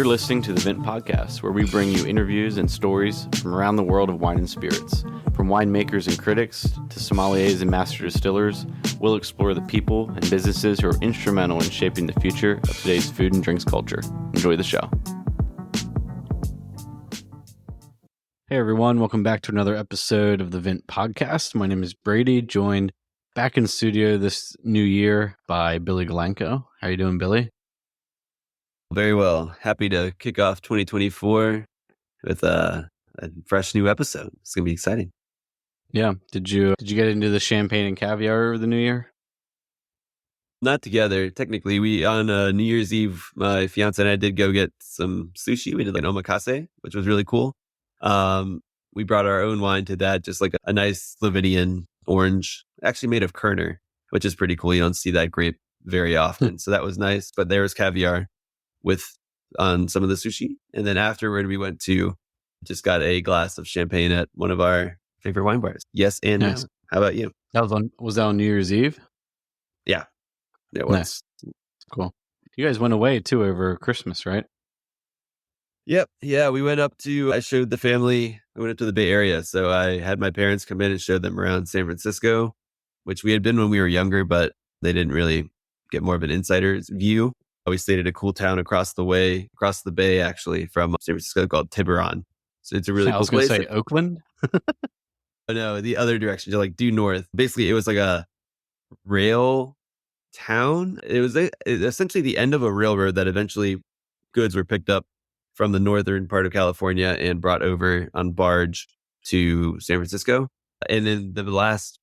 You're listening to the Vent Podcast, where we bring you interviews and stories from around the world of wine and spirits. From winemakers and critics to sommeliers and master distillers, we'll explore the people and businesses who are instrumental in shaping the future of today's food and drinks culture. Enjoy the show. Hey everyone, welcome back to another episode of the Vent Podcast. My name is Brady, joined back in studio this new year by Billy Galanko. How you doing, Billy? Very well. Happy to kick off 2024 with a fresh new episode. It's going to be exciting. Yeah. Did you get into the champagne and caviar over the new year? Not together. Technically, we on New Year's Eve, my fiance and I did go get some sushi. We did like omakase, which was really cool. We brought our own wine to that, just like a nice Slovenian orange, actually made of Kerner, which is pretty cool. You don't see that grape very often. So that was nice. But there was caviar on some of the sushi. And then afterward, we just got a glass of champagne at one of our favorite wine bars. Yes and Nice. no. How about you? Was that on New Year's Eve? Yeah, it was. Nice. Cool. You guys went away too over Christmas, right? Yep. Yeah, I showed the family, I went up to the Bay Area. So I had my parents come in and showed them around San Francisco, which we had been when we were younger, but they didn't really get more of an insider's view. We stayed at a cool town across the bay, actually, from San Francisco called Tiburon. So it's a really cool place. I was going to say Oakland. Oh, no, the other direction, like due north. Basically, it was like a rail town. It was essentially the end of a railroad that eventually goods were picked up from the northern part of California and brought over on barge to San Francisco. And then the last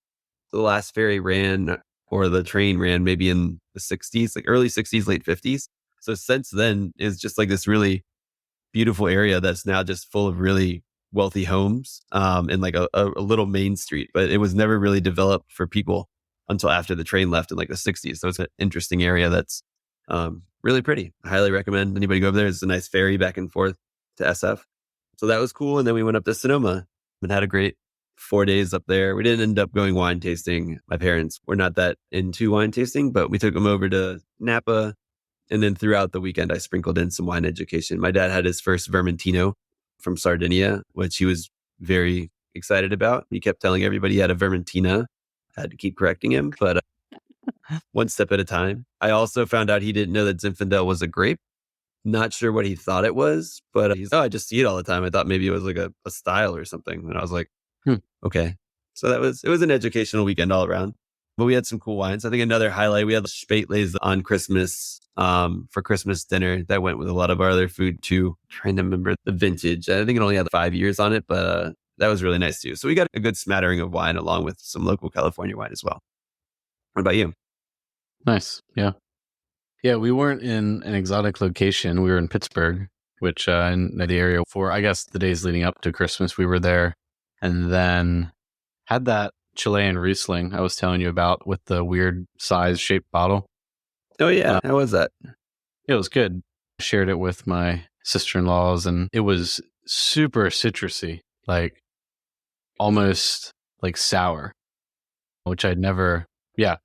ferry ran, or the train ran maybe in the 60s, like early 60s, late 50s. So since then, it's just like this really beautiful area that's now just full of really wealthy homes and like a little main street. But it was never really developed for people until after the train left in like the 60s. So it's an interesting area that's really pretty. I highly recommend anybody go over there. It's a nice ferry back and forth to SF. So that was cool. And then we went up to Sonoma and had a great 4 days up there. We didn't end up going wine tasting. My parents were not that into wine tasting, but we took them over to Napa. And then throughout the weekend, I sprinkled in some wine education. My dad had his first Vermentino from Sardinia, which he was very excited about. He kept telling everybody he had a Vermentina. I had to keep correcting him, but one step at a time. I also found out he didn't know that Zinfandel was a grape. Not sure what he thought it was, but I just see it all the time. I thought maybe it was like a style or something. And I was like, okay. So it was an educational weekend all around. But we had some cool wines. I think another highlight, we had the Spätlese on Christmas for Christmas dinner. That went with a lot of our other food too. Trying to remember the vintage. I think it only had 5 years on it, but that was really nice too. So we got a good smattering of wine along with some local California wine as well. What about you? Nice. Yeah. Yeah, we weren't in an exotic location. We were in Pittsburgh, which in the area for, I guess, the days leading up to Christmas, we were there. And then had that Chilean Riesling I was telling you about with the weird size shaped bottle. Oh, yeah. How was that? It was good. I shared it with my sister-in-laws, and it was super citrusy, like almost like sour, which I'd never, it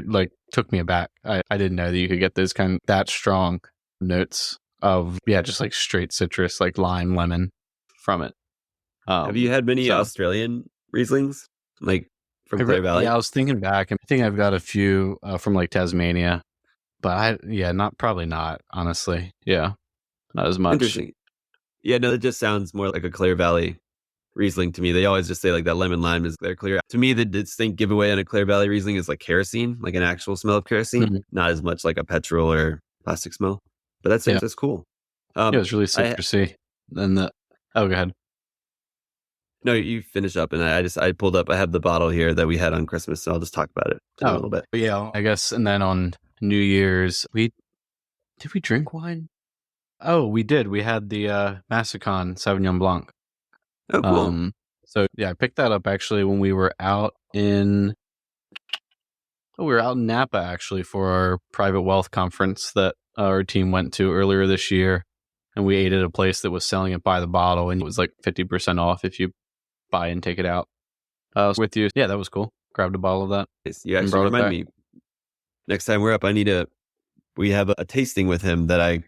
like took me aback. I didn't know that you could get those that strong notes of, just like straight citrus, like lime, lemon from it. Have you had many Australian Rieslings, like from Clare Valley? Yeah, I was thinking back. I think I've got a few from like Tasmania, but probably not, honestly. Yeah, not as much. Interesting. Yeah, no, it just sounds more like a Clare Valley Riesling to me. They always just say like that lemon lime is their clear. To me, the distinct giveaway on a Clare Valley Riesling is like kerosene, like an actual smell of kerosene, not as much like a petrol or plastic smell. But that's cool. It was really citrusy. Go ahead. No, you finish up, and I pulled up. I have the bottle here that we had on Christmas, so I'll just talk about it a little bit. Yeah, I guess. And then on New Year's, did we drink wine? Oh, we did. We had the Massicon Sauvignon Blanc. Oh, cool. So I picked that up actually when we were out in Napa actually for our private wealth conference that our team went to earlier this year, and we ate at a place that was selling it by the bottle, and it was like 50% off if you buy and take it out. With you, that was cool. Grabbed a bottle of that. You actually remind me. Next time we're up, we have a tasting with him that I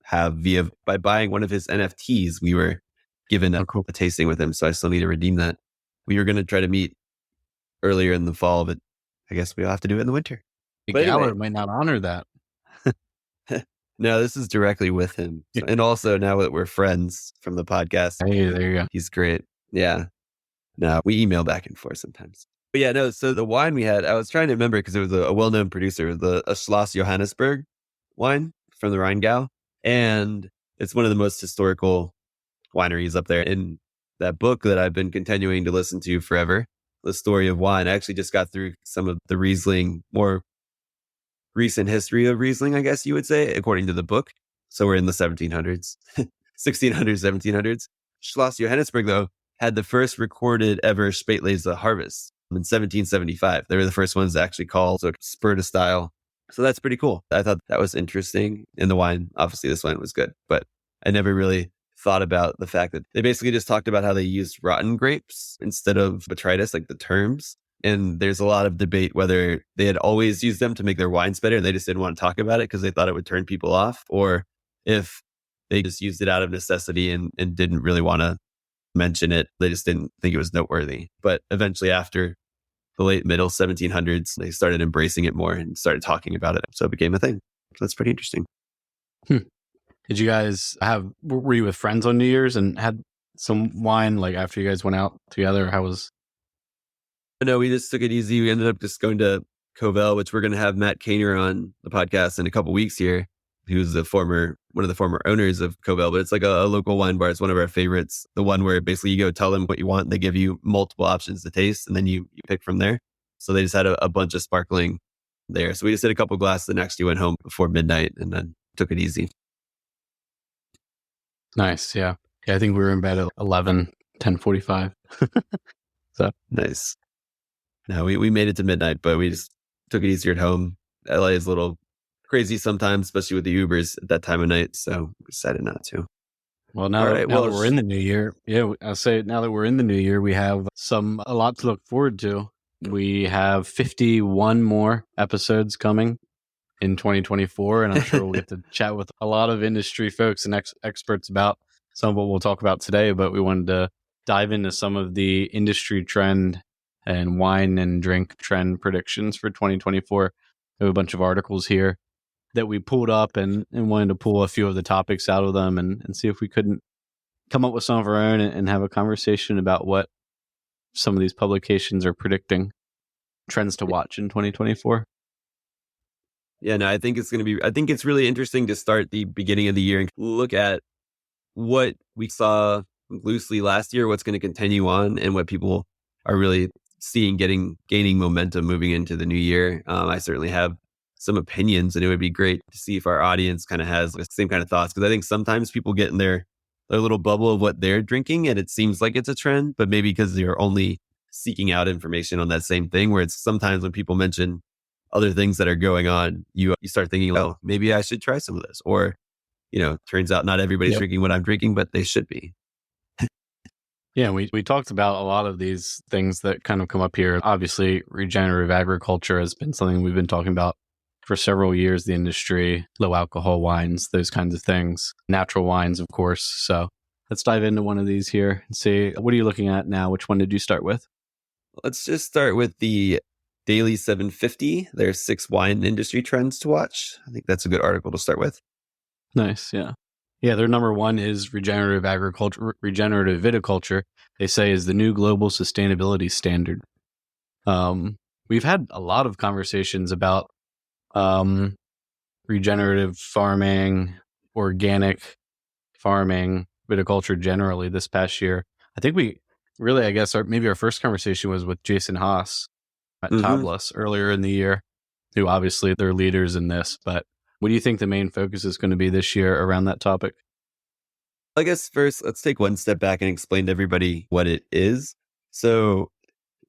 have by buying one of his NFTs. We were given Oh, cool. a tasting with him, so I still need to redeem that. We were going to try to meet earlier in the fall, but I guess we'll have to do it in the winter. But anyway, Galler might not honor that. no, this is directly with him. Yeah. And also now that we're friends from the podcast, Hey, there you go. he's great. Yeah. No, we email back and forth sometimes. But yeah, no, so the wine we had, I was trying to remember because it was a well-known producer, a Schloss Johannesburg wine from the Rheingau. And it's one of the most historical wineries up there. In that book that I've been continuing to listen to forever, The Story of Wine, I actually just got through some of the Riesling, more recent history of Riesling, I guess you would say, according to the book. So we're in the 1700s, 1600s, 1700s. Schloss Johannesburg, though, had the first recorded ever Spätlese harvest in 1775. They were the first ones to actually call so Sperta style. So that's pretty cool. I thought that was interesting. In the wine, obviously this wine was good, but I never really thought about the fact that they basically just talked about how they used rotten grapes instead of botrytis, like the terms. And there's a lot of debate whether they had always used them to make their wines better and they just didn't want to talk about it because they thought it would turn people off, or if they just used it out of necessity and didn't really want to mention it. They just didn't think it was noteworthy. But eventually, after the late middle 1700s, they started embracing it more and started talking about it. So it became a thing. So that's pretty interesting. Did you guys were you with friends on New Year's and had some wine like after you guys went out together? How was? No, we just took it easy. We ended up just going to Covell, which we're going to have Matt Kaner on the podcast in a couple weeks here, who's one of the former owners of Covell, but it's like a local wine bar. It's one of our favorites. The one where basically you go tell them what you want. They give you multiple options to taste and then you pick from there. So they just had a bunch of sparkling there. So we just did a couple glasses and actually went home before midnight and then took it easy. Nice. Yeah. I think we were in bed at 10:45. So nice. No, we made it to midnight, but we just took it easier at home. LA is a little crazy sometimes, especially with the Ubers at that time of night. So we decided not to. Well, now that we're in the new year, I'll say now that we're in the new year, we have a lot to look forward to. We have 51 more episodes coming in 2024, and I'm sure we'll get to chat with a lot of industry folks and experts about some of what we'll talk about today. But we wanted to dive into some of the industry trend and wine and drink trend predictions for 2024. We have a bunch of articles here that we pulled up and wanted to pull a few of the topics out of them and see if we couldn't come up with some of our own and have a conversation about what some of these publications are predicting trends to watch in 2024. Yeah, no, I think it's really interesting to start the beginning of the year and look at what we saw loosely last year, what's going to continue on, and what people are really seeing gaining momentum moving into the new year. I certainly have some opinions, and it would be great to see if our audience kind of has the same kind of thoughts. Because I think sometimes people get in their little bubble of what they're drinking, and it seems like it's a trend, but maybe because they're only seeking out information on that same thing. Where it's sometimes when people mention other things that are going on, you start thinking, oh, maybe I should try some of this, or turns out not everybody's drinking what I'm drinking, but they should be. Yeah, we talked about a lot of these things that kind of come up here. Obviously, regenerative agriculture has been something we've been talking about for several years, the industry, low alcohol wines, those kinds of things, natural wines, of course. So let's dive into one of these here and see, what are you looking at now? Which one did you start with? Let's just start with the Daily 750. There's 6 wine industry trends to watch. I think that's a good article to start with. Nice, yeah. Yeah, their number one is regenerative agriculture, regenerative viticulture, they say is the new global sustainability standard. We've had a lot of conversations about regenerative farming, organic farming, viticulture generally this past year. I think we really, I guess, maybe our first conversation was with Jason Haas at Tablas earlier in the year, who obviously they're leaders in this, but what do you think the main focus is going to be this year around that topic? I guess first, let's take one step back and explain to everybody what it is. So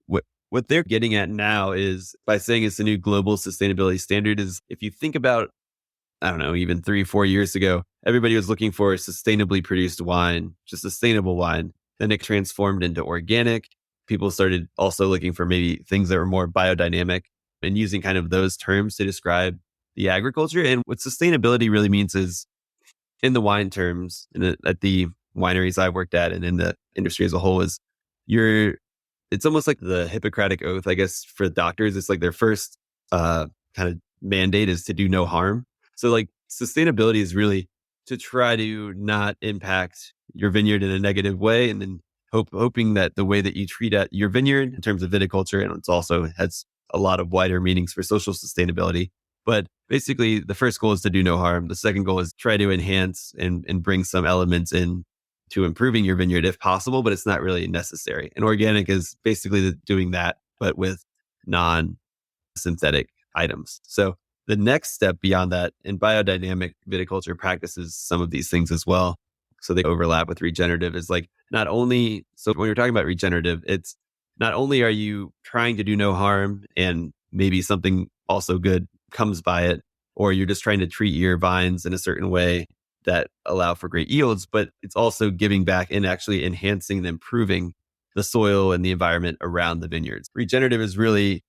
what they're getting at now is, by saying it's the new global sustainability standard, is if you think about, I don't know, even 3-4 years ago, everybody was looking for sustainably produced wine, just sustainable wine. Then it transformed into organic. People started also looking for maybe things that were more biodynamic and using kind of those terms to describe the agriculture. And what sustainability really means is, in the wine terms, at the wineries I worked at and in the industry as a whole, is you're it's almost like the Hippocratic Oath, I guess, for doctors. It's like their first kind of mandate is to do no harm. So like sustainability is really to try to not impact your vineyard in a negative way, and then hoping that the way that you treat at your vineyard in terms of viticulture, and it's also has a lot of wider meanings for social sustainability. But basically, the first goal is to do no harm. The second goal is try to enhance and bring some elements in to improving your vineyard if possible, but it's not really necessary. And organic is basically doing that, but with non-synthetic items. So the next step beyond that, and biodynamic viticulture practices some of these things as well. So they overlap with regenerative, is like not only, so when you're talking about regenerative, it's not only are you trying to do no harm and maybe something also good comes by it, or you're just trying to treat your vines in a certain way that allow for great yields, but it's also giving back and actually enhancing and improving the soil and the environment around the vineyards. Regenerative is really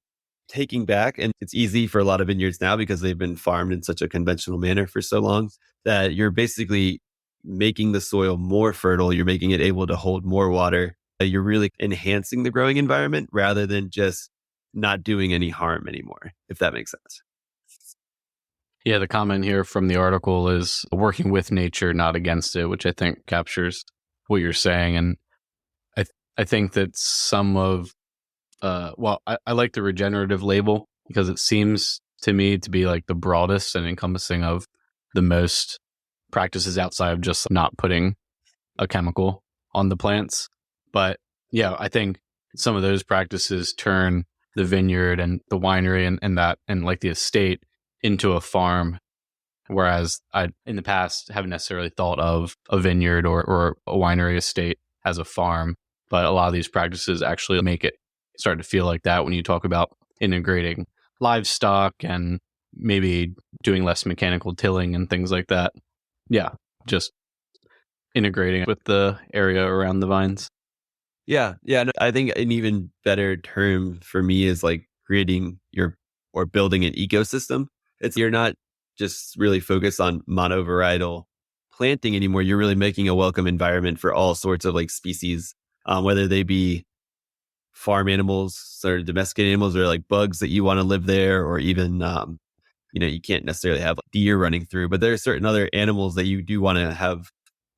taking back, and it's easy for a lot of vineyards now because they've been farmed in such a conventional manner for so long, that you're basically making the soil more fertile. You're making it able to hold more water. You're really enhancing the growing environment rather than just not doing any harm anymore, if that makes sense. Yeah, the comment here from the article is working with nature, not against it, which I think captures what you're saying. And I think that some of, I like the regenerative label because it seems to me to be like the broadest and encompassing of the most practices outside of just not putting a chemical on the plants. But yeah, I think some of those practices turn the vineyard and the winery and that and like the estate into a farm, whereas I in the past haven't necessarily thought of a vineyard or a winery estate as a farm. But a lot of these practices actually make it start to feel like that when you talk about integrating livestock and maybe doing less mechanical tilling and things like that. Yeah, just integrating it with the area around the vines. Yeah. Yeah. No, I think an even better term for me is like creating or building an ecosystem. You're not just really focused on monovarietal planting anymore. You're really making a welcome environment for all sorts of like species, whether they be farm animals or domesticated animals or like bugs that you want to live there, or even, you can't necessarily have deer running through, but there are certain other animals that you do want to have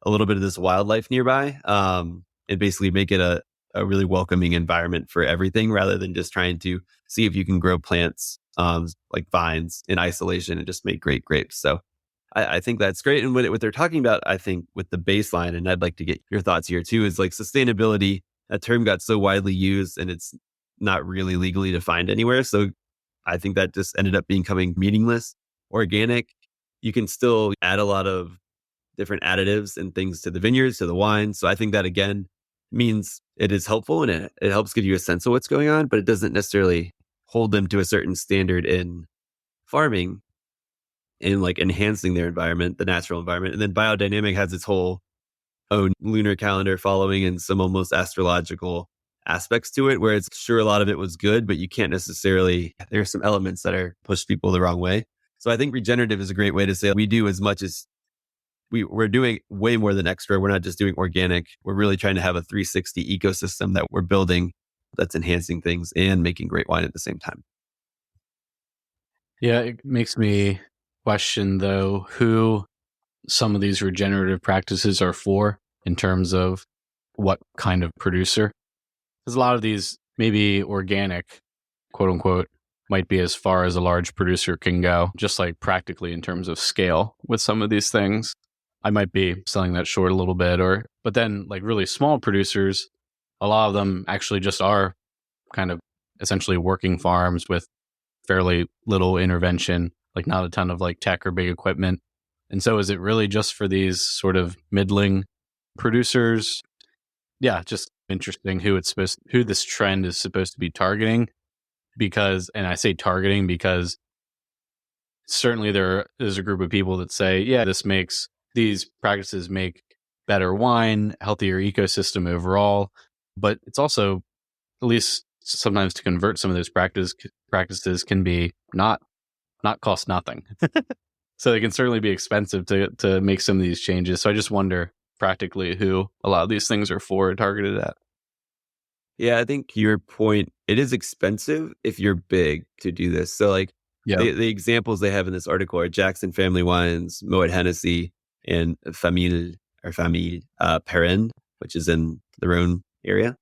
a little bit of this wildlife nearby, and basically make it a really welcoming environment for everything rather than just trying to see if you can grow plants like vines in isolation and just make great grapes. So I think that's great. And what they're talking about, I think with the baseline, and I'd like to get your thoughts here too, is like sustainability. That term got so widely used and it's not really legally defined anywhere. So I think that just ended up becoming meaningless. Organic, you can still add a lot of different additives and things to the vineyards, to the wine. So I think that again means it is helpful and it helps give you a sense of what's going on, but it doesn't necessarily hold them to a certain standard in farming and like enhancing their environment, the natural environment. And then biodynamic has its whole own lunar calendar following and some almost astrological aspects to it, where it's sure a lot of it was good, but you can't necessarily, there's some elements that are push people the wrong way. So I think regenerative is a great way to say we do as much as we're doing way more than extra. We're not just doing organic. We're really trying to have a 360 ecosystem that we're building that's enhancing things and making great wine at the same time. Yeah, it makes me question though who some of these regenerative practices are for in terms of what kind of producer. Because a lot of these, maybe organic, quote unquote, might be as far as a large producer can go, just like practically in terms of scale with some of these things. I might be selling that short a little bit, but then like really small producers, a lot of them actually just are kind of essentially working farms with fairly little intervention, like not a ton of like tech or big equipment. And so is it really just for these sort of middling producers? Yeah, just interesting who this trend is supposed to be targeting. Because, and I say targeting because certainly there is a group of people that say, yeah, these practices make better wine, healthier ecosystem overall. But it's also, at least sometimes to convert some of those practices can be not not cost nothing. So they can certainly be expensive to make some of these changes. So I just wonder practically who a lot of these things are for targeted at. Yeah, I think your point, it is expensive if you're big to do this. So like Yeah. the examples they have in this article are Jackson Family Wines, Moet Hennessy, and Famille Perrin, which is in the Rhone area.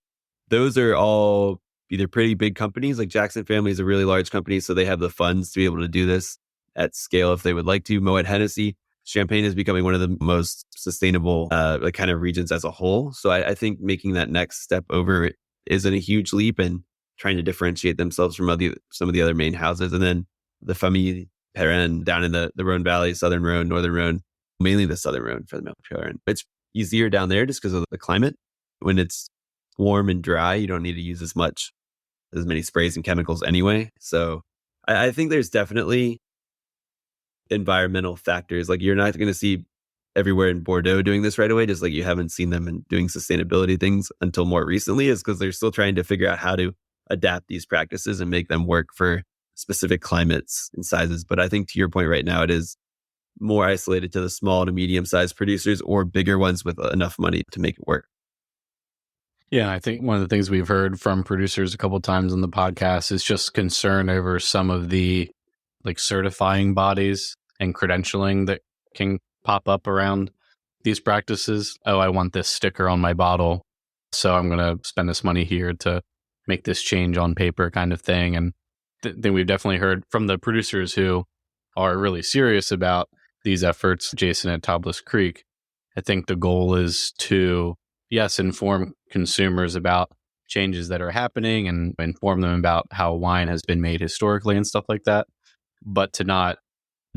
Those are all either pretty big companies. Like Jackson Family is a really large company, so they have the funds to be able to do this at scale if they would like to. Moet Hennessy, Champagne is becoming one of the most sustainable like kind of regions as a whole. So I think making that next step over isn't a huge leap, and trying to differentiate themselves from some of the other main houses. And then the Famille Perrin down in the Rhone Valley, Southern Rhone, Northern Rhone, mainly the Southern Rhone for the Famille Perrin. It's easier down there just because of the climate. When it's warm and dry, you don't need to use as many sprays and chemicals anyway. So I think there's definitely environmental factors. Like you're not going to see everywhere in Bordeaux doing this right away, just like you haven't seen them in doing sustainability things until more recently, is because they're still trying to figure out how to adapt these practices and make them work for specific climates and sizes. But I think to your point right now, it is more isolated to the small to medium sized producers or bigger ones with enough money to make it work. Yeah, I think one of the things we've heard from producers a couple of times on the podcast is just concern over some of the like certifying bodies and credentialing that can pop up around these practices. Oh, I want this sticker on my bottle, so I'm going to spend this money here to make this change on paper kind of thing. And then we've definitely heard from the producers who are really serious about these efforts, Jason at Topless Creek. I think the goal is to, yes, inform consumers about changes that are happening and inform them about how wine has been made historically and stuff like that, but to not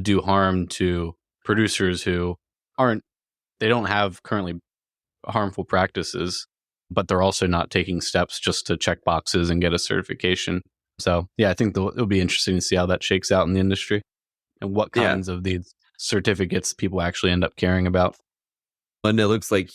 do harm to producers who they don't have currently harmful practices, but they're also not taking steps just to check boxes and get a certification. So yeah, I think it'll be interesting to see how that shakes out in the industry and what kinds of these certificates people actually end up caring about. And it looks like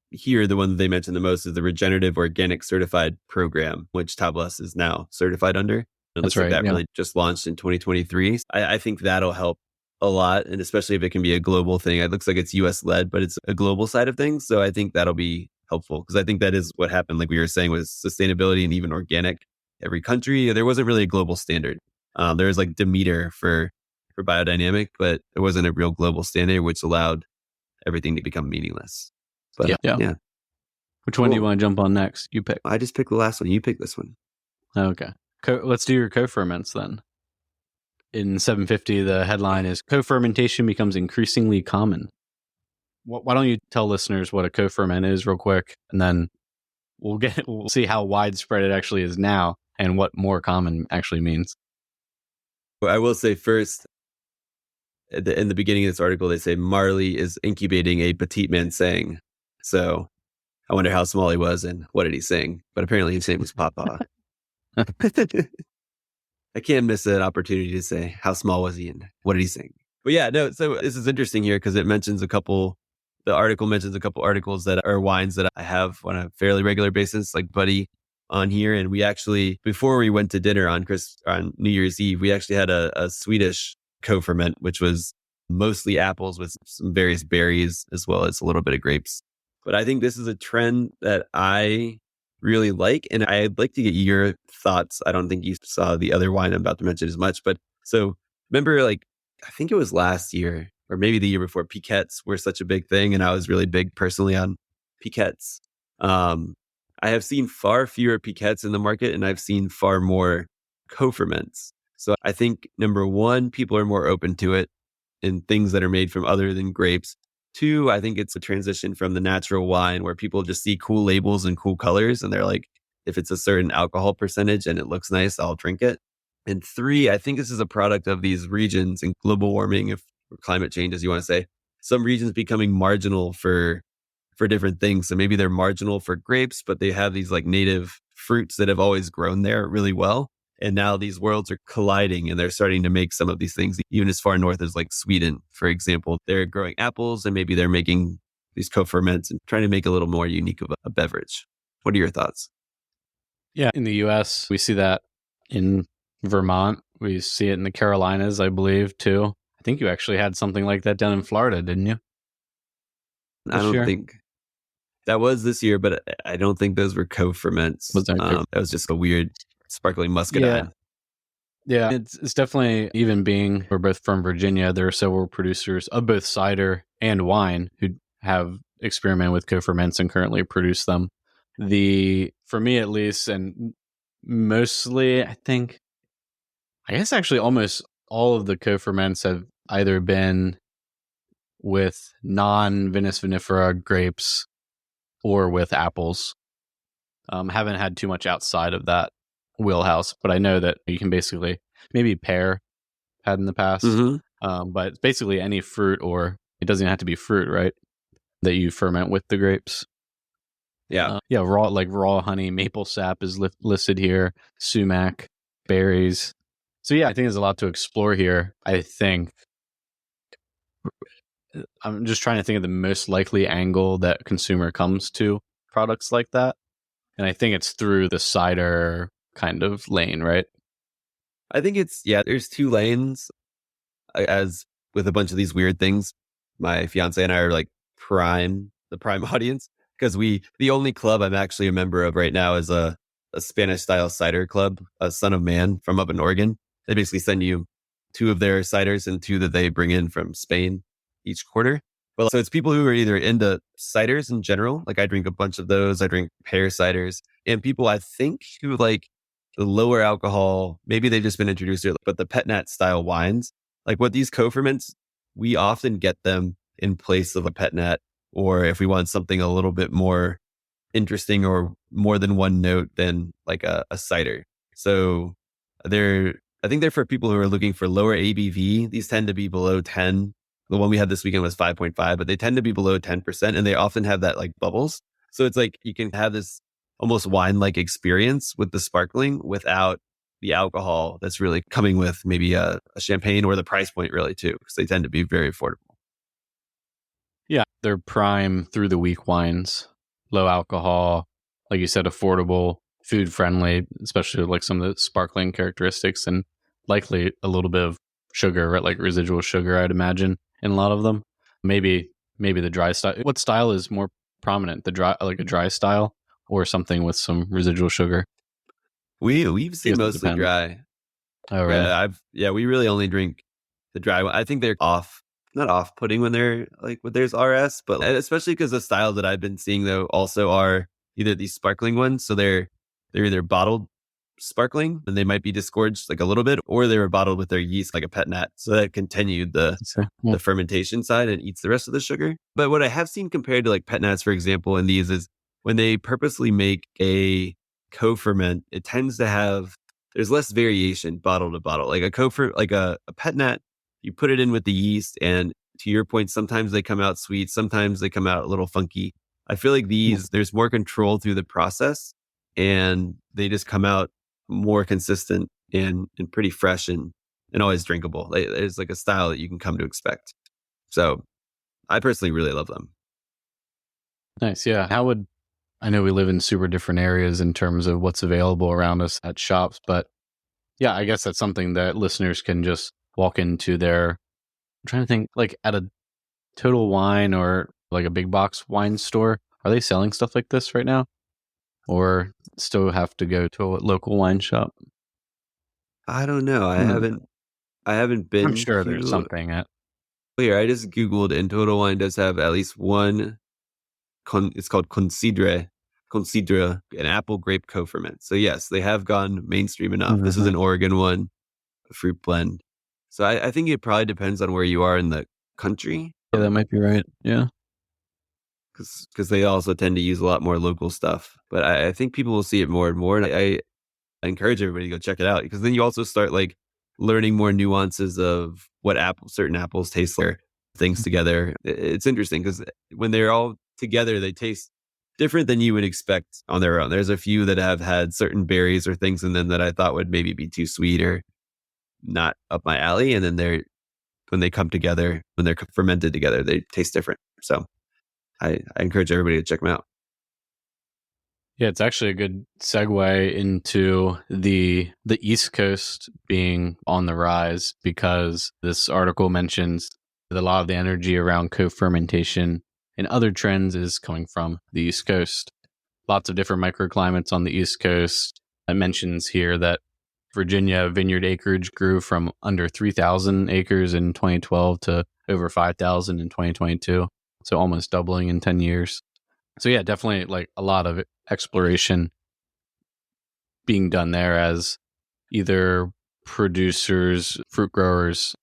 here, the one that they mentioned the most is the Regenerative Organic Certified Program, which Tablas is now certified under. It looks like that really just launched in 2023. I think that'll help a lot, and especially if it can be a global thing. It looks like it's US led, but it's a global side of things. So I think that'll be helpful, because I think that is what happened, like we were saying, with sustainability and even organic. Every country, there wasn't really a global standard. There was like Demeter for biodynamic, but there wasn't a real global standard, which allowed everything to become meaningless. But yeah. Which one do you want to jump on next? You pick. I just picked the last one. You pick this one. Okay. Let's do your co-ferments then. In 750, the headline is co-fermentation becomes increasingly common. Why don't you tell listeners what a co-ferment is real quick, and then we'll see how widespread it actually is now and what more common actually means. Well, I will say first, in the beginning of this article, they say Marley is incubating a petite man saying. So I wonder how small he was and what did he sing? But apparently his name was Papa. I can't miss an opportunity to say how small was he and what did he sing? But yeah, no, so this is interesting here because it mentions the article mentions a couple articles that are wines that I have on a fairly regular basis, like Buddy on here. And we actually, before we went to dinner on New Year's Eve, we actually had a Swedish co-ferment, which was mostly apples with some various berries, as well as a little bit of grapes. But I think this is a trend that I really like, and I'd like to get your thoughts. I don't think you saw the other wine I'm about to mention as much, but so remember, like, I think it was last year or maybe the year before, piquettes were such a big thing, and I was really big personally on piquettes. I have seen far fewer piquettes in the market, and I've seen far more co-ferments. So I think, number one, people are more open to it in things that are made from other than grapes. Two, I think it's a transition from the natural wine where people just see cool labels and cool colors, and they're like, if it's a certain alcohol percentage and it looks nice, I'll drink it. And three, I think this is a product of these regions and global warming, or climate change, as you want to say. Some regions becoming marginal for different things. So maybe they're marginal for grapes, but they have these like native fruits that have always grown there really well. And now these worlds are colliding, and they're starting to make some of these things, even as far north as like Sweden, for example. They're growing apples, and maybe they're making these co-ferments and trying to make a little more unique of a beverage. What are your thoughts? Yeah, in the US, we see that in Vermont, We see it in the Carolinas, I believe, too. I think you actually had something like that down in Florida, didn't you? I This don't year? think that was this year, but I don't think those were co-ferments. Was that That was just a weird sparkling Yeah. muscadine. Yeah, it's definitely, even being we're both from Virginia, there are several producers of both cider and wine who have experimented with co-ferments and currently produce them. For me at least, and mostly, I guess actually almost all of the co-ferments have either been with non-Vinus vinifera grapes or with apples. Haven't had too much outside of that wheelhouse, but I know that you can basically maybe pear had in the past, Hmm. but it's basically any fruit, or it doesn't have to be fruit, right? That you ferment with the grapes. Yeah. Yeah, raw honey, maple sap is listed here, sumac, berries. So yeah, I think there's a lot to explore here. I think I'm just trying to think of the most likely angle that consumer comes to products like that, and I think it's through the cider kind of lane, right? I think there's two lanes. As with a bunch of these weird things, my fiance and I are like the prime audience, because the only club I'm actually a member of right now is a Spanish style cider club, a Son of Man from up in Oregon. They basically send you two of their ciders and two that they bring in from Spain each quarter. But so it's people who are either into ciders in general, like I drink a bunch of those, I drink pear ciders, and people I think who like the lower alcohol, maybe they've just been introduced to it, but the pet nat style wines, like what these co-ferments, we often get them in place of a pet nat, or if we want something a little bit more interesting or more than one note than like a cider. So I think they're for people who are looking for lower ABV. These tend to be below 10. The one we had this weekend was 5.5, but they tend to be below 10%, and they often have that like bubbles. So it's like you can have this almost wine-like experience with the sparkling without the alcohol that's really coming with maybe a champagne, or the price point really too, because they tend to be very affordable. Yeah, they're prime through the week wines, low alcohol, like you said, affordable, food friendly, especially like some of the sparkling characteristics, and likely a little bit of sugar, right? Like residual sugar, I'd imagine, in a lot of them. Maybe the dry style. What style is more prominent? The dry, like a dry style, or something with some residual sugar? We've I seen guess it mostly depends. dry. Oh, really? We really only drink the dry one. I think they're not off putting when they're like when there's RS, but especially because the styles that I've been seeing though also are either these sparkling ones, so they're either bottled sparkling and they might be disgorged like a little bit, or they were bottled with their yeast like a pet nat, so that continued So, yeah. the fermentation side and eats the rest of the sugar. But what I have seen compared to like pet nats, for example, in these is when they purposely make a co-ferment, it tends to have there's less variation bottle to bottle. Like a pet nat, you put it in with the yeast, and to your point, sometimes they come out sweet, sometimes they come out a little funky. I feel like there's more control through the process, and they just come out more consistent and pretty fresh and always drinkable. Like, there's like a style that you can come to expect. So I personally really love them. Nice. Yeah. I know we live in super different areas in terms of what's available around us at shops, but yeah, I guess that's something that listeners can just walk into I'm trying to think, like at a Total Wine or like a big box wine store. Are they selling stuff like this right now? Or still have to go to a local wine shop? I don't know. Hmm. I haven't I'm been sure there's to something at. here. I just Googled, and Total Wine does have at least one it's called Considre, an apple grape co-ferment. So yes, they have gone mainstream enough. This is Mhm. an Oregon one, a fruit blend. So I think it probably depends on where you are in the country, Yeah, that might be right. Yeah. because they also tend to use a lot more local stuff. But I think people will see it more and more, and I encourage everybody to go check it out, because then you also start like learning more nuances of what certain apples taste like, things together. It's interesting because when they're all together, they taste different than you would expect on their own. There's a few that have had certain berries or things in them that I thought would maybe be too sweet or not up my alley. And then when they come together, when they're fermented together, they taste different. So I encourage everybody to check them out. Yeah, it's actually a good segue into the East Coast being on the rise, because this article mentions that a lot of the energy around co-fermentation and other trends is coming from the East Coast. Lots of different microclimates on the East Coast. It mentions here that Virginia vineyard acreage grew from under 3,000 acres in 2012 to over 5,000 in 2022. So almost doubling in 10 years. So yeah, definitely like a lot of exploration being done there, as either producers, fruit growers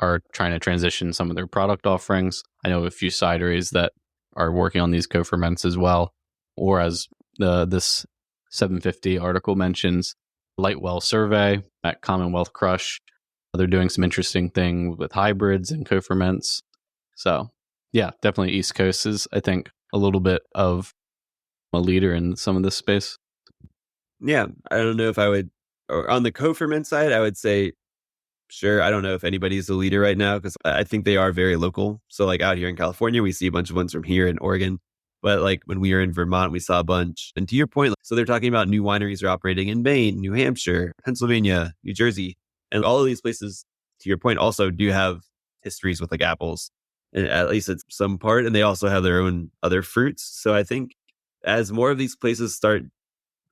are trying to transition some of their product offerings. I know a few cideries that are working on these co-ferments as well, or as this 750 article mentions, Lightwell Survey at Commonwealth Crush. They're doing some interesting things with hybrids and co-ferments. So yeah, definitely East Coast is, I think, a little bit of a leader in some of this space. Yeah, I don't know if I would, or on the co-ferment side, I would say, sure. I don't know if anybody's the leader right now because I think they are very local. So, like out here in California, we see a bunch of ones from here in Oregon. But like when we were in Vermont, we saw a bunch. And to your point, so they're talking about new wineries are operating in Maine, New Hampshire, Pennsylvania, New Jersey. And all of these places, to your point, also do have histories with like apples, and at least at some part. And they also have their own other fruits. So I think as more of these places start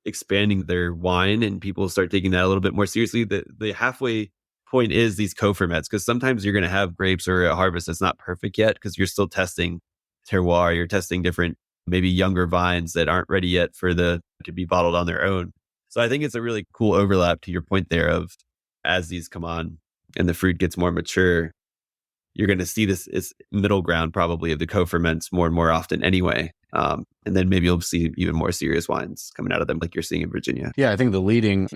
expanding their wine and people start taking that a little bit more seriously, the halfway point is these co-ferments, because sometimes you're going to have grapes or a harvest that's not perfect yet because you're still testing terroir, you're testing different, maybe younger vines that aren't ready yet for the to be bottled on their own. So I think it's a really cool overlap to your point there of, as these come on and the fruit gets more mature, you're going to see this is middle ground probably of the co-ferments more and more often anyway. And then maybe you'll see even more serious wines coming out of them like you're seeing in Virginia. Yeah, I think the leading,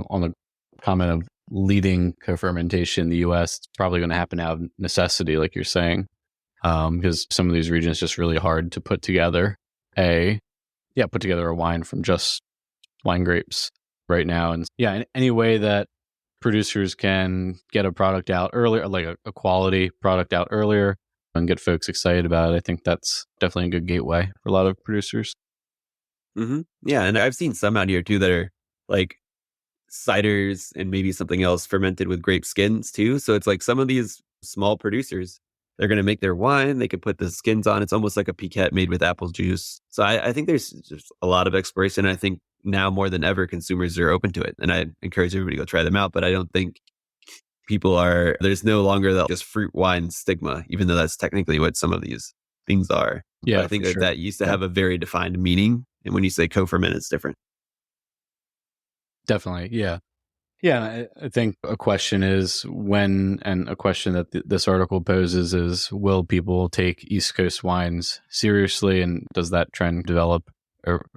on the comment of leading co-fermentation in the US, it's probably going to happen out of necessity, like you're saying, because some of these regions just really hard to put together a wine from just wine grapes right now. And yeah, in any way that producers can get a product out earlier, like a quality product out earlier, and get folks excited about it, I think that's definitely a good gateway for a lot of producers. Yeah, and I've seen some out here too that are like ciders and maybe something else fermented with grape skins too. So it's like some of these small producers, they're going to make their wine. They can put the skins on. It's almost like a piquette made with apple juice. So I think there's just a lot of exploration. I think now more than ever, consumers are open to it. And I encourage everybody to go try them out. But I don't think there's no longer that just fruit wine stigma, even though that's technically what some of these things are. Yeah, but I think for sure. that used to have a very defined meaning. And when you say co-ferment, it's different. Definitely. Yeah. Yeah. I think a question is and a question that this article poses is, will people take East Coast wines seriously? And does that trend develop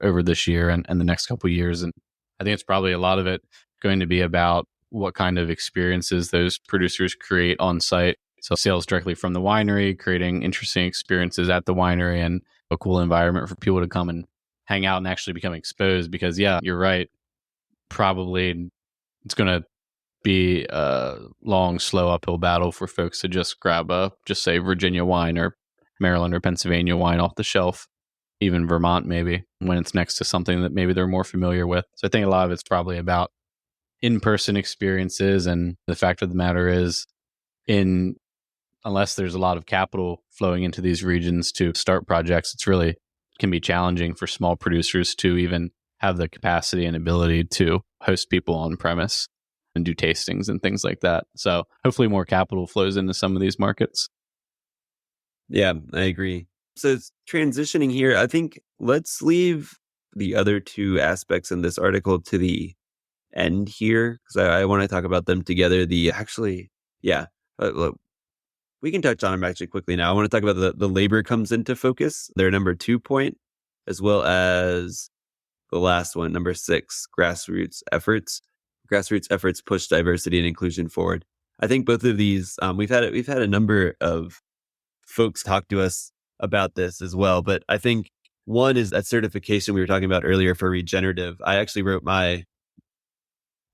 over this year and the next couple of years? And I think it's probably a lot of it going to be about what kind of experiences those producers create on site. So sales directly from the winery, creating interesting experiences at the winery and a cool environment for people to come and hang out and actually become exposed. Because yeah, you're right. Probably it's going to be a long, slow uphill battle for folks to just grab say Virginia wine or Maryland or Pennsylvania wine off the shelf, even Vermont maybe, when it's next to something that maybe they're more familiar with. So I think a lot of it's probably about in-person experiences. And the fact of the matter is, unless there's a lot of capital flowing into these regions to start projects, it's really can be challenging for small producers to even have the capacity and ability to host people on premise and do tastings and things like that. So hopefully more capital flows into some of these markets. Yeah, I agree. So it's transitioning here, I think let's leave the other two aspects in this article to the end here because I want to talk about them together. Look, we can touch on them actually quickly now. I want to talk about the labor comes into focus, their number 2 point, as well as the last one, number 6, grassroots efforts. Grassroots efforts push diversity and inclusion forward. I think both of these, we've had a number of folks talk to us about this as well. But I think one is that certification we were talking about earlier for regenerative. I actually wrote my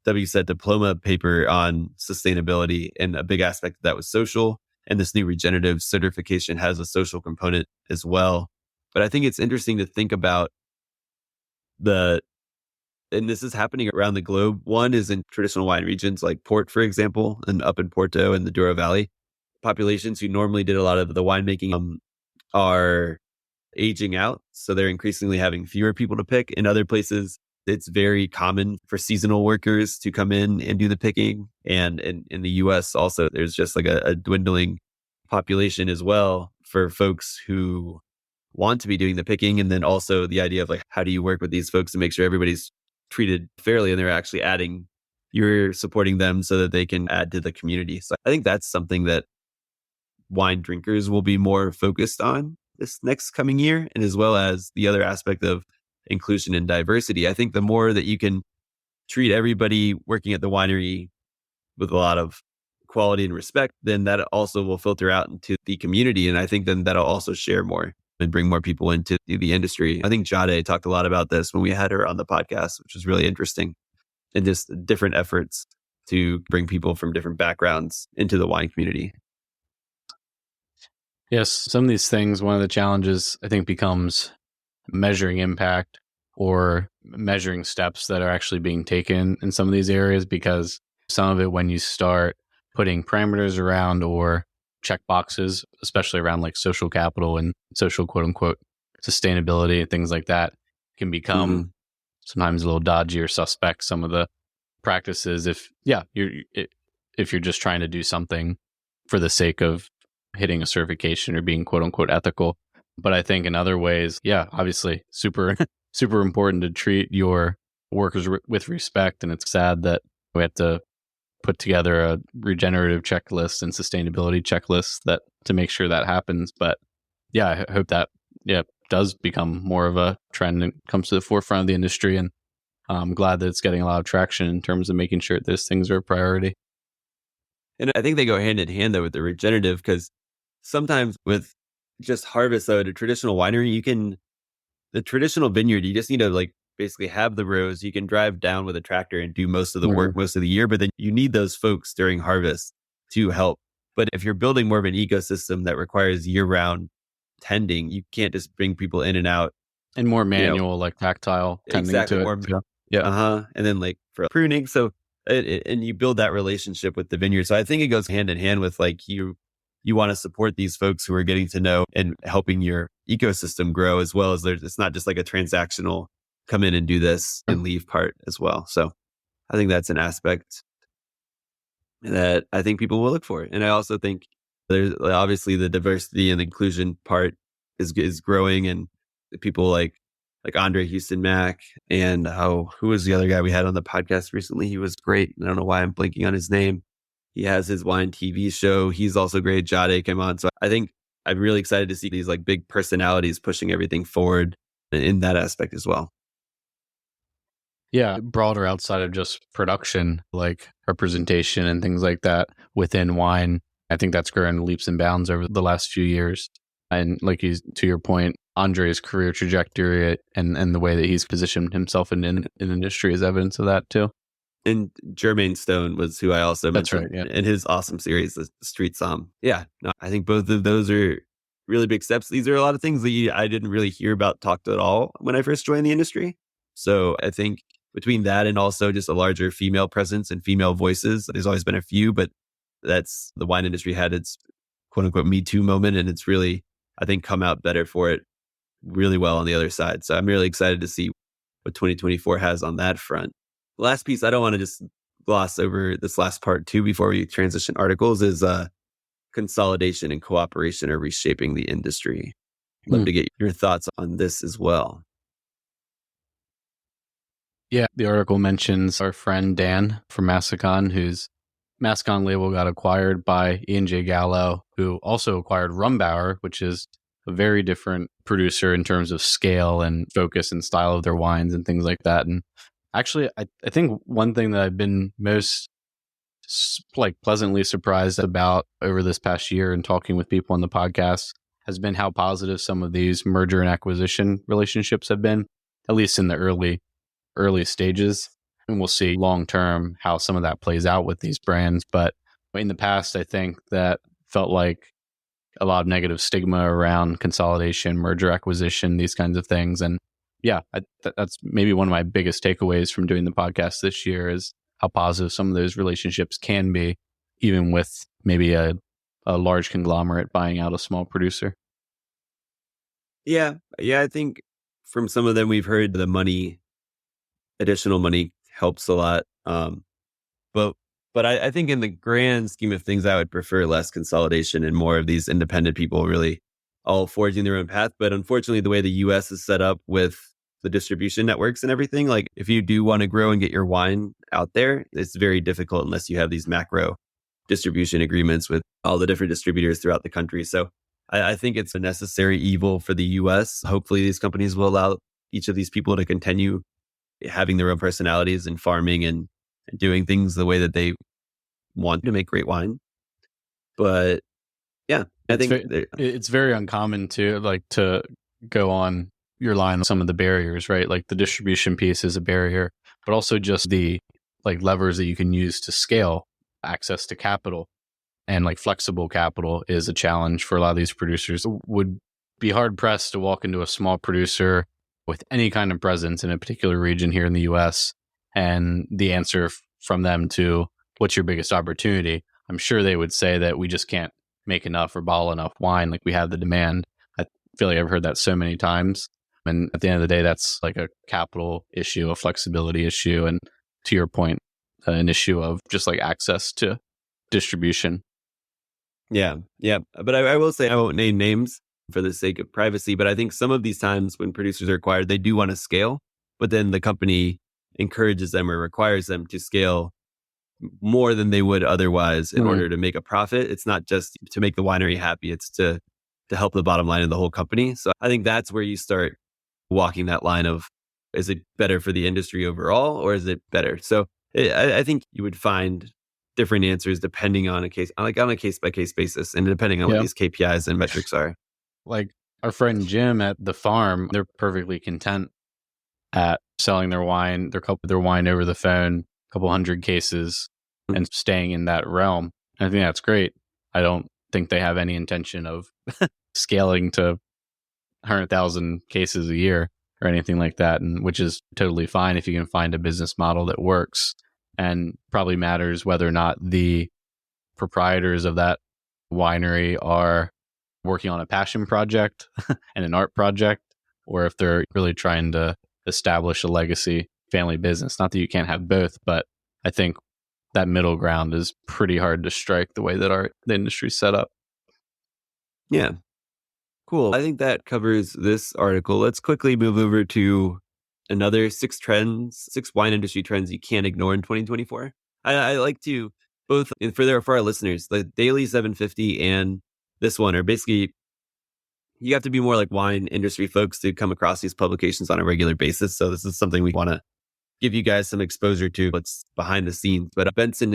WSET diploma paper on sustainability, and a big aspect of that was social. And this new regenerative certification has a social component as well. But I think it's interesting to think about the and this is happening around the globe. One is in traditional wine regions like Port, for example, and up in Porto and the Douro Valley. Populations who normally did a lot of the winemaking are aging out. So they're increasingly having fewer people to pick. In other places, it's very common for seasonal workers to come in and do the picking. And in the US also, there's just like a dwindling population as well for folks who want to be doing the picking. And then also the idea of like, how do you work with these folks to make sure everybody's treated fairly and they're actually you're supporting them so that they can add to the community. So I think that's something that wine drinkers will be more focused on this next coming year, and as well as the other aspect of inclusion and diversity. I think the more that you can treat everybody working at the winery with a lot of quality and respect, then that also will filter out into the community. And I think then that'll also share more and bring more people into the industry. I think Jade talked a lot about this when we had her on the podcast, which was really interesting, and just different efforts to bring people from different backgrounds into the wine community. Yes, some of these things, one of the challenges I think becomes measuring impact or measuring steps that are actually being taken in some of these areas, because some of it, when you start putting parameters around or check boxes, especially around like social capital and social quote unquote sustainability and things like that, can become sometimes a little dodgy or suspect, some of the practices if you're just trying to do something for the sake of hitting a certification or being quote unquote ethical. But I think in other ways, obviously super super important to treat your workers with respect. And it's sad that we have to put together a regenerative checklist and sustainability checklist that to make sure that happens. But I hope that does become more of a trend and comes to the forefront of the industry. And I'm glad that it's getting a lot of traction in terms of making sure those things are a priority. And I think they go hand in hand though with the regenerative, because sometimes with just harvest though at a traditional winery, the traditional vineyard, you just need to like basically have the rows. You can drive down with a tractor and do most of the work most of the year, but then you need those folks during harvest to help. But if you're building more of an ecosystem that requires year-round tending, you can't just bring people in and out. And more manual, like tactile tending to it. And then like for pruning. So, and you build that relationship with the vineyard. So I think it goes hand in hand with like you want to support these folks who are getting to know and helping your ecosystem grow, as well as it's not just like a transactional come in and do this and leave part as well. So I think that's an aspect that I think people will look for. And I also think there's obviously the diversity and inclusion part is growing, and people like Andre Houston Mack and who was the other guy we had on the podcast recently? He was great. I don't know why I'm blanking on his name. He has his wine TV show. He's also great. Jade came on. So I think I'm really excited to see these like big personalities pushing everything forward in that aspect as well. Yeah, broader outside of just production, like representation and things like that within wine. I think that's grown leaps and bounds over the last few years. And like to your point, Andre's career trajectory and the way that he's positioned himself in the industry is evidence of that too. And Jermaine Stone was who I also mentioned in his awesome series, The Street Somm. Yeah, no, I think both of those are really big steps. These are a lot of things that I didn't really hear about talked at all when I first joined the industry. So I think between that and also just a larger female presence and female voices, there's always been a few, but that's the wine industry had its quote unquote Me Too moment. And it's really, I think, come out better for it really well on the other side. So I'm really excited to see what 2024 has on that front. Last piece, I don't want to just gloss over this last part too before we transition articles, is consolidation and cooperation are reshaping the industry. Love to get your thoughts on this as well. Yeah, the article mentions our friend Dan from Massicon, whose Massicon label got acquired by Ian J. Gallo, who also acquired Rumbauer, which is a very different producer in terms of scale and focus and style of their wines and things like that. And actually, I think one thing that I've been most pleasantly surprised about over this past year and talking with people on the podcast has been how positive some of these merger and acquisition relationships have been, at least in the early stages. And we'll see long term how some of that plays out with these brands. But in the past, I think that felt like a lot of negative stigma around consolidation, merger, acquisition, these kinds of things. And that's maybe one of my biggest takeaways from doing the podcast this year is how positive some of those relationships can be, even with maybe a large conglomerate buying out a small producer. Yeah. Yeah. I think from some of them, we've heard the money, additional money helps a lot. But I think in the grand scheme of things, I would prefer less consolidation and more of these independent people really all forging their own path. But unfortunately, the way the US is set up with the distribution networks and everything, like if you do want to grow and get your wine out there, it's very difficult unless you have these macro distribution agreements with all the different distributors throughout the country. So I think it's a necessary evil for the US. Hopefully, these companies will allow each of these people to continue having their own personalities and farming and doing things the way that they want to make great wine. But yeah, I It's think it's very uncommon to go on your line on some of the barriers, right? Like the distribution piece is a barrier, but also just the like levers that you can use to scale access to capital and like flexible capital is a challenge for a lot of these producers. Would be hard pressed to walk into a small producer with any kind of presence in a particular region here in the US and the answer from them to what's your biggest opportunity. I'm sure they would say that we just can't make enough or bottle enough wine. Like we have the demand. I feel like I've heard that so many times. And at the end of the day, that's like a capital issue, a flexibility issue. And to your point, an issue of just like access to distribution. yeah, yeah. But I will say I won't name names for the sake of privacy. But I think some of these times when producers are acquired, they do want to scale, but then the company encourages them or requires them to scale more than they would otherwise in order to make a profit. It's not just to make the winery happy, it's to help the bottom line of the whole company. So I think that's where you start walking that line of, is it better for the industry overall or is it better? So I think you would find different answers depending on a case, like on a case by case basis and depending on what these KPIs and metrics are. Like our friend Jim at the farm, they're perfectly content at selling their wine, their wine over the phone, a couple hundred cases, and staying in that realm. And I think that's great. I don't think they have any intention of scaling to 100,000 cases a year or anything like that, and which is totally fine if you can find a business model that works. And probably matters whether or not the proprietors of that winery are working on a passion project and an art project, or if they're really trying to establish a legacy family business. Not that you can't have both, but I think that middle ground is pretty hard to strike the way that the industry's set up. Yeah. Cool. I think that covers this article. Let's quickly move over to another 6 wine industry trends you can't ignore in 2024. I like to both for our listeners, the Daily 750 and this one are basically, you have to be more like wine industry folks to come across these publications on a regular basis. So this is something we want to give you guys some exposure to what's behind the scenes. But Benson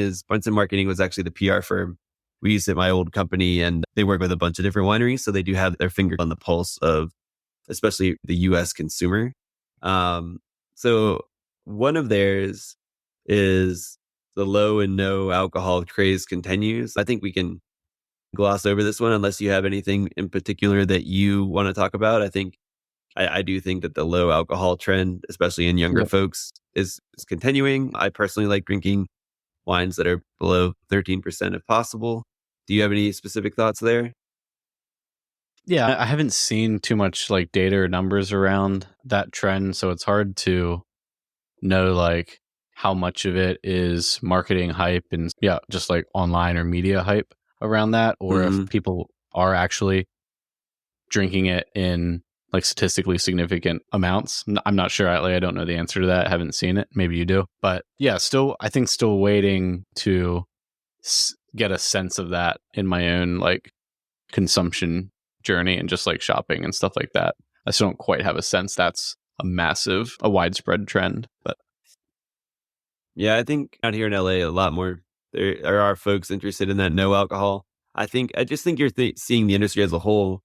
Marketing was actually the PR firm we used at my old company, and they work with a bunch of different wineries. So they do have their finger on the pulse of especially the US consumer. So one of theirs is the low and no alcohol craze continues. I think we can gloss over this one unless you have anything in particular that you want to talk about. I think I do think that the low alcohol trend, especially in younger folks, is continuing. I personally like drinking wines that are below 13% if possible. Do you have any specific thoughts there? Yeah, I haven't seen too much like data or numbers around that trend, so it's hard to know like how much of it is marketing hype and just like online or media hype around that, or if people are actually drinking it in like statistically significant amounts. I'm not sure. I don't know the answer to that. I haven't seen it. Maybe you do. But yeah, I think still waiting to get a sense of that in my own like consumption journey and just like shopping and stuff like that. I still don't quite have a sense that's a widespread trend. But yeah, I think out here in LA, a lot more, there are folks interested in that no alcohol. I just think you're seeing the industry as a whole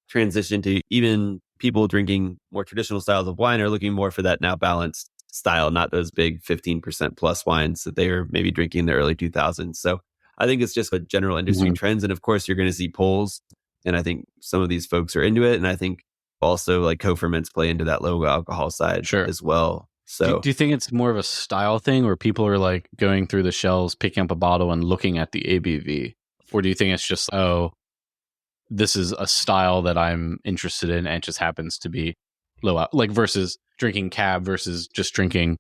transition to even people drinking more traditional styles of wine are looking more for that now balanced style, not those big 15% plus wines that they were maybe drinking in the early 2000s. So I think it's just a general industry trends. And of course, you're going to see polls. And I think some of these folks are into it. And I think Also, like co-ferments play into that low alcohol side Sure. as well. Do, So do you think it's more of a style thing where people are like going through the shelves, picking up a bottle and looking at the ABV? Or do you think it's just, oh, this is a style that I'm interested in and it just happens to be low out, like versus drinking cab versus just drinking,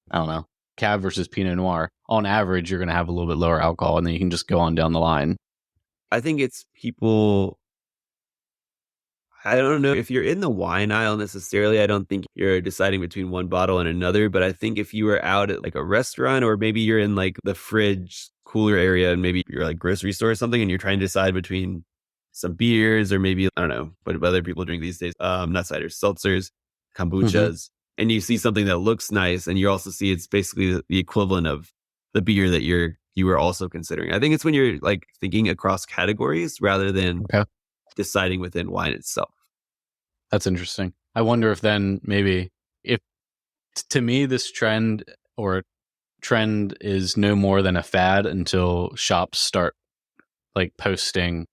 I don't know, cab versus Pinot Noir. On average, you're going to have a little bit lower alcohol and then you can just go on down the line. I think it's people. I don't know if you're in the wine aisle necessarily. I don't think you're deciding between one bottle and another. But I think if you were out at like a restaurant, or maybe you're in like the fridge cooler area, and maybe you're like grocery store or something, and you're trying to decide between some beers, or maybe, I don't know, what other people drink these days, not ciders, seltzers, kombuchas, and you see something that looks nice, and you also see it's basically the equivalent of the beer that you were also considering. I think it's when you're like thinking across categories rather than Okay. deciding within wine itself. That's interesting. I wonder if then maybe if to me this trend is no more than a fad until shops start like posting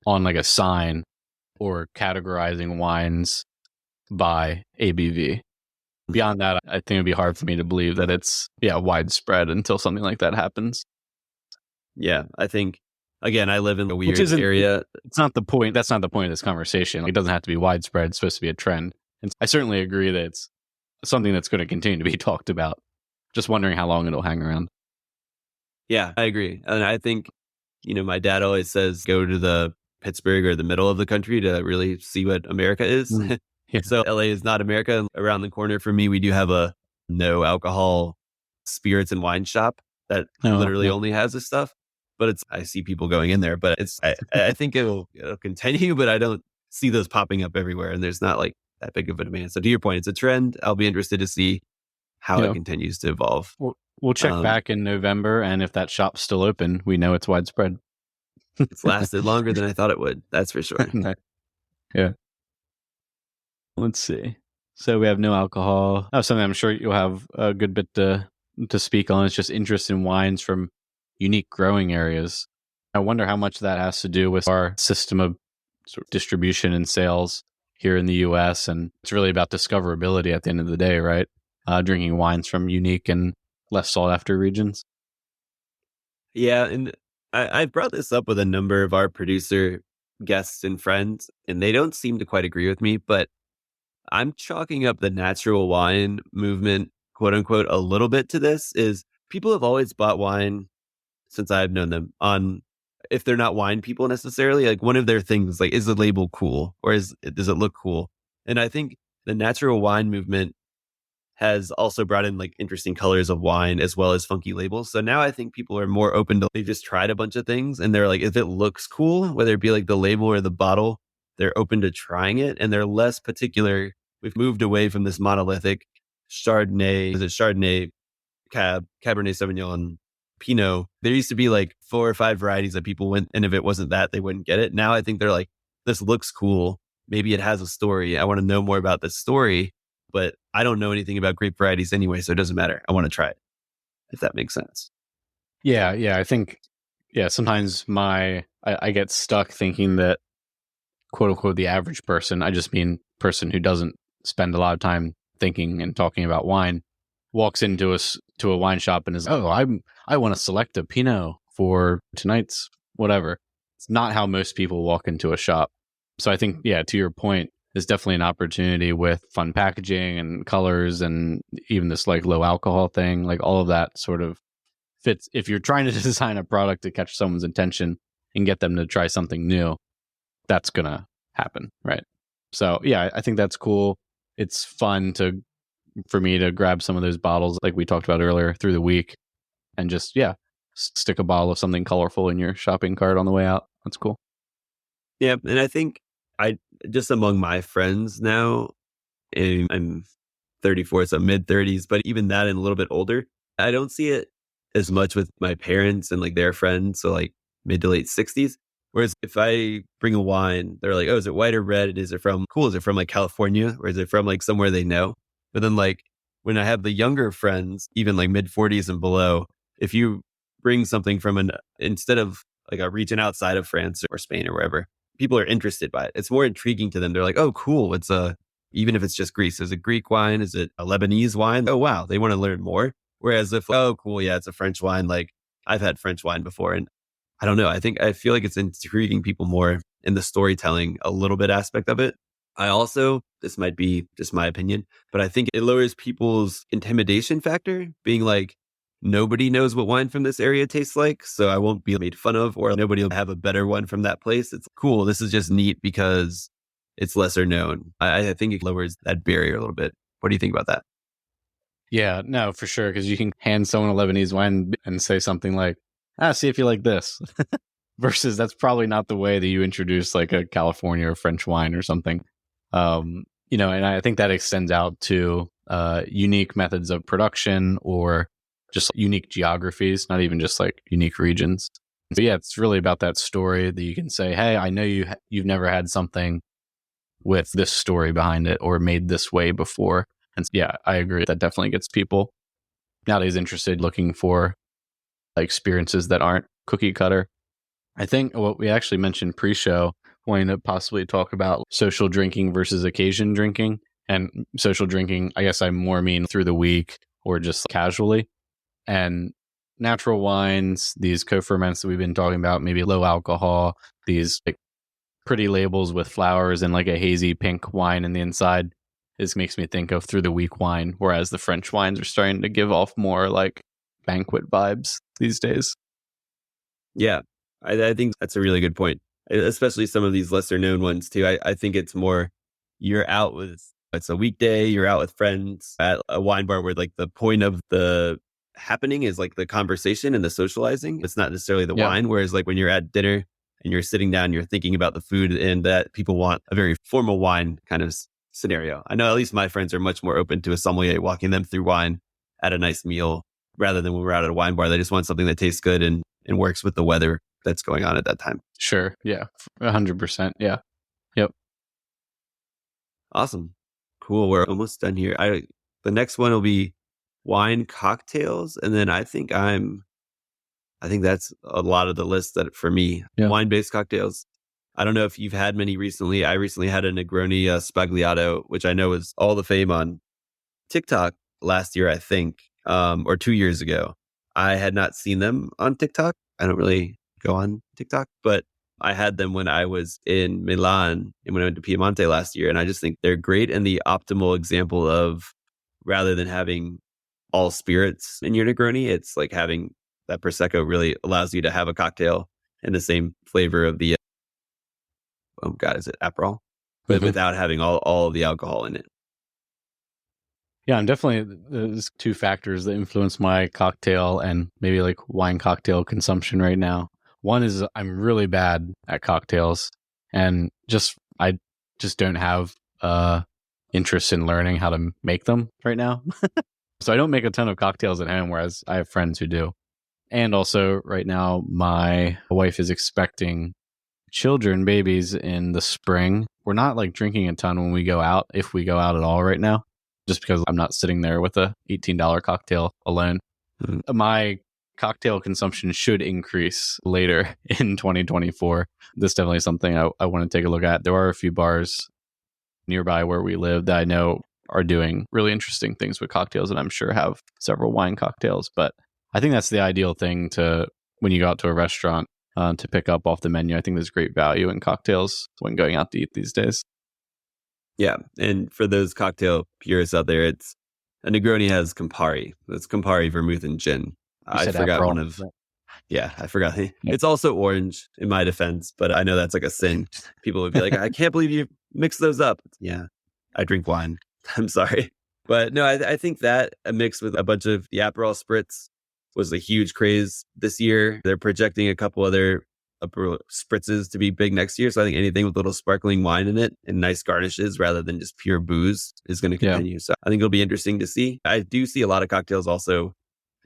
on like a sign or categorizing wines by ABV. Beyond that, I think it'd be hard for me to believe that it's widespread until something like that happens. Yeah, I think, again, I live in a weird isn't- area. It's not the point. That's not the point of this conversation. It doesn't have to be widespread. It's supposed to be a trend. And I certainly agree that it's something that's going to continue to be talked about. Just wondering how long it'll hang around. Yeah, I agree. And I think, my dad always says go to the Pittsburgh or the middle of the country to really see what America is. Mm. Yeah. So LA is not America. Around the corner from me, we do have a no alcohol spirits and wine shop that literally only has this stuff. But I see people going in there, but I think it'll continue, but I don't see those popping up everywhere. And there's not like that big of a demand. So to your point, it's a trend. I'll be interested to see how it continues to evolve. We'll check back in November, and if that shop's still open, we know it's widespread. It's lasted longer than I thought it would. That's for sure. Yeah. Let's see. So we have no alcohol. Oh, something I'm sure you'll have a good bit to speak on. It's just interest in wines from unique growing areas. I wonder how much that has to do with our system of sort of distribution and sales here in the US. And it's really about discoverability at the end of the day, right? Drinking wines from unique and less sought after regions. Yeah. And I've brought this up with a number of our producer guests and friends, and they don't seem to quite agree with me, but I'm chalking up the natural wine movement, quote unquote, a little bit to this. Is people have always bought wine since I've known them on, if they're not wine people necessarily, like one of their things, like, is the label cool or does it look cool? And I think the natural wine movement has also brought in like interesting colors of wine as well as funky labels. So now I think people are more open to, they've just tried a bunch of things and they're like, if it looks cool, whether it be like the label or the bottle, they're open to trying it and they're less particular. We've moved away from this monolithic Chardonnay, Cabernet Sauvignon, Pinot. There used to be like 4 or 5 varieties that people went, and if it wasn't that, they wouldn't get it. Now I think they're like, this looks cool. Maybe it has a story. I want to know more about this story, but I don't know anything about grape varieties anyway, so it doesn't matter. I want to try it, if that makes sense. Yeah. I think, sometimes I get stuck thinking that, quote unquote, the average person, I just mean person who doesn't spend a lot of time thinking and talking about wine, walks into a wine shop and is, I want to select a Pinot for tonight's whatever. It's not how most people walk into a shop. So I think, to your point, there's definitely an opportunity with fun packaging and colors and even this like low alcohol thing, like all of that sort of fits. If you're trying to design a product to catch someone's attention and get them to try something new, that's going to happen, right? So I think that's cool. It's fun for me to grab some of those bottles like we talked about earlier through the week and just, stick a bottle of something colorful in your shopping cart on the way out. That's cool. Yeah. And I think just among my friends now, and I'm 34, so mid 30s, but even that and a little bit older, I don't see it as much with my parents and like their friends. So like mid to late 60s. Whereas if I bring a wine, they're like, oh, is it white or red? Is it from like California, or is it from like somewhere they know? But then like when I have the younger friends, even like mid 40s and below, if you bring something from instead of like a region outside of France or Spain or wherever, people are interested by it. It's more intriguing to them. They're like, oh, cool. Even if it's just Greece, is it Greek wine? Is it a Lebanese wine? Oh, wow. They want to learn more. Whereas if, oh, cool. Yeah, it's a French wine. Like I've had French wine before. And I don't know. I feel like it's intriguing people more in the storytelling a little bit aspect of it. This might be just my opinion, but I think it lowers people's intimidation factor, being like, nobody knows what wine from this area tastes like, so I won't be made fun of, or nobody will have a better one from that place. It's cool. This is just neat because it's lesser known. I think it lowers that barrier a little bit. What do you think about that? Yeah, no, for sure. Because you can hand someone a Lebanese wine and say something like, see if you like this. Versus that's probably not the way that you introduce like a California or French wine or something. And I think that extends out to unique methods of production or just unique geographies, not even just like unique regions. But yeah, it's really about that story that you can say, hey, I know you've never had something with this story behind it or made this way before. And yeah, I agree. That definitely gets people nowadays interested, looking for experiences that aren't cookie cutter. I think what we actually mentioned pre-show, wanting to possibly talk about social drinking versus occasion drinking. And social drinking, I guess I more mean through the week or just casually. And natural wines, these co-ferments that we've been talking about, maybe low alcohol, these like pretty labels with flowers and like a hazy pink wine in the inside. This makes me think of through the week wine, whereas the French wines are starting to give off more like banquet vibes these days. Yeah, I think that's a really good point, especially some of these lesser known ones too. I think it's more it's a weekday, you're out with friends at a wine bar where like the point of the happening is like the conversation and the socializing. It's not necessarily the wine. Whereas like when you're at dinner and you're sitting down, you're thinking about the food, and that people want a very formal wine kind of scenario. I know at least my friends are much more open to a sommelier walking them through wine at a nice meal rather than when we're out at a wine bar. They just want something that tastes good and works with the weather that's going on at that time. Sure. Yeah. 100%. Yeah. Yep. Awesome. Cool. We're almost done here. The next one will be wine cocktails. And then I think that's a lot of the list that for me, wine-based cocktails. I don't know if you've had many recently. I recently had a Negroni Spagliato, which I know is all the fame on TikTok last year, I think, or 2 years ago. I had not seen them on TikTok. I don't really go on TikTok, but I had them when I was in Milan and when I went to Piemonte last year. And I just think they're great and the optimal example of, rather than having all spirits in your Negroni, it's like having that Prosecco really allows you to have a cocktail in the same flavor of the, is it Aperol? But without having all of the alcohol in it. Yeah, I'm definitely, there's two factors that influence my cocktail and maybe like wine cocktail consumption right now. One is I'm really bad at cocktails and I just don't have interest in learning how to make them right now. So I don't make a ton of cocktails at home, whereas I have friends who do. And also right now, my wife is expecting babies in the spring. We're not like drinking a ton when we go out, if we go out at all right now, just because I'm not sitting there with a $18 cocktail alone. Mm-hmm. My cocktail consumption should increase later in 2024. This is definitely something I want to take a look at. There are a few bars nearby where we live that I know are doing really interesting things with cocktails, and I'm sure have several wine cocktails. But I think that's the ideal thing to, when you go out to a restaurant, to pick up off the menu. I think there's great value in cocktails when going out to eat these days. Yeah. And for those cocktail purists out there, a Negroni has Campari. It's Campari, vermouth, and gin. I forgot Aperol. I forgot. It's also orange in my defense, but I know that's like a sin. People would be like, I can't believe you mix those up. Yeah, I drink wine. I'm sorry. But no, I think that mixed with a bunch of the Aperol spritz was a huge craze this year. They're projecting a couple other Aperol spritzes to be big next year. So I think anything with little sparkling wine in it and nice garnishes rather than just pure booze is going to continue. Yeah. So I think it'll be interesting to see. I do see a lot of cocktails also,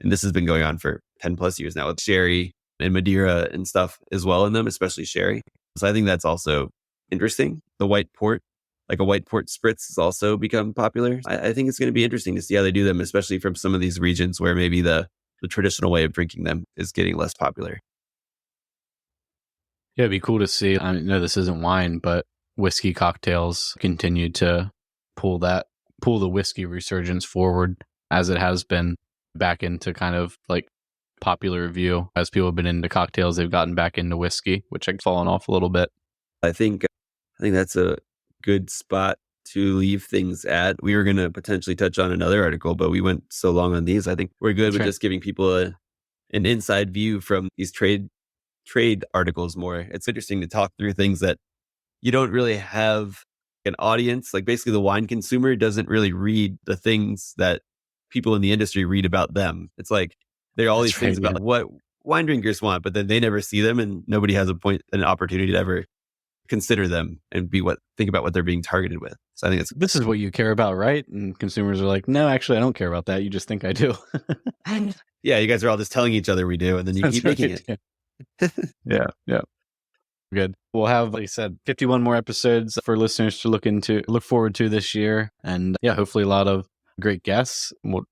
and this has been going on for 10 plus years now, with sherry and Madeira and stuff as well in them, especially sherry. So I think that's also interesting. The white port, like a white port spritz, has also become popular. I think it's going to be interesting to see how they do them, especially from some of these regions where maybe the traditional way of drinking them is getting less popular. Yeah, it'd be cool to see. I know this isn't wine, but whiskey cocktails continue to pull the whiskey resurgence forward as it has been back into kind of like popular view. As people have been into cocktails, they've gotten back into whiskey, which had fallen off a little bit. I think that's a good spot to leave things at. We were going to potentially touch on another article, but we went so long on these. I think we're good with just giving people an inside view from these trade articles more. It's interesting to talk through things that you don't really have an audience. Like basically the wine consumer doesn't really read the things that people in the industry read about them. It's like there are all these things about what wine drinkers want, but then they never see them and nobody has an opportunity to ever consider them and think about what they're being targeted with. So I think this is what you care about, right? And consumers are like, no, actually, I don't care about that. You just think I do. Yeah, you guys are all just telling each other we do, and then you keep making it. Yeah. Good. We'll have, like I said, 51 more episodes for listeners to look forward to this year. And yeah, hopefully a lot of great guests. We're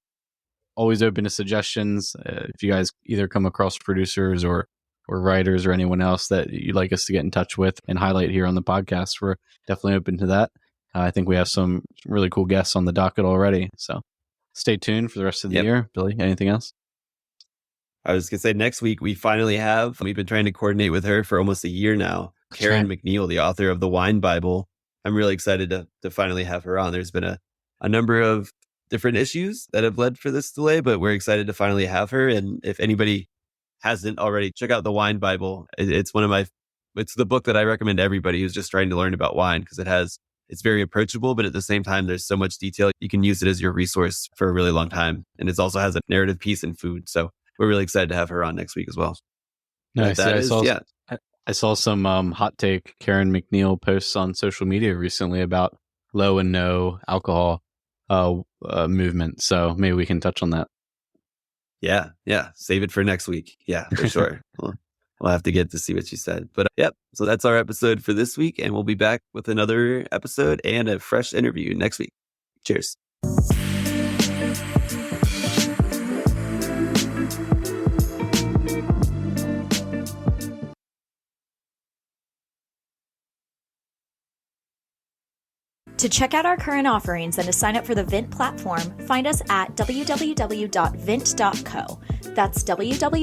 always open to suggestions. If you guys either come across producers or writers or anyone else that you'd like us to get in touch with and highlight here on the podcast, we're definitely open to that. I think we have some really cool guests on the docket already. So stay tuned for the rest of the year. Billy, anything else? I was going to say next week we've been trying to coordinate with her for almost a year now. Karen McNeil, the author of the Wine Bible. I'm really excited to finally have her on. There's been a number of different issues that have led for this delay, but we're excited to finally have her. And if anybody hasn't already, check out the Wine Bible. It's it's the book that I recommend everybody who's just trying to learn about wine, because it's very approachable, but at the same time, there's so much detail. You can use it as your resource for a really long time. And it also has a narrative piece in food. So we're really excited to have her on next week as well. Nice. I saw some hot take Karen McNeil posts on social media recently about low and no alcohol movement. So maybe we can touch on that. Yeah. Save it for next week. Yeah, for sure. We'll have to get to see what she said. But so that's our episode for this week. And we'll be back with another episode and a fresh interview next week. Cheers. To check out our current offerings and to sign up for the Vint platform, find us at www.vint.co. That's www.vint.co.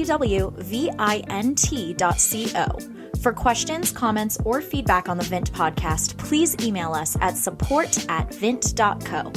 For questions, comments, or feedback on the Vint podcast, please email us at support@vint.co.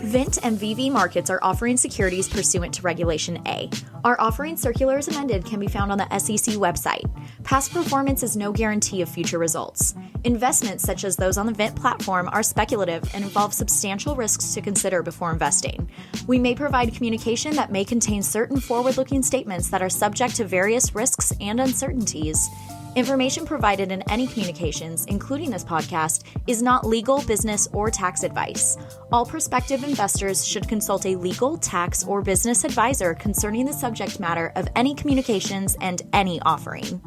Vint and VV Markets are offering securities pursuant to Regulation A. Our offering circular as amended can be found on the SEC website. Past performance is no guarantee of future results. Investments such as those on the Vint platform are speculative and involve substantial risks to consider before investing. We may provide communication that may contain certain forward-looking statements that are subject to various risks and uncertainties. Information provided in any communications, including this podcast, is not legal, business, or tax advice. All prospective investors should consult a legal, tax, or business advisor concerning the subject matter of any communications and any offering.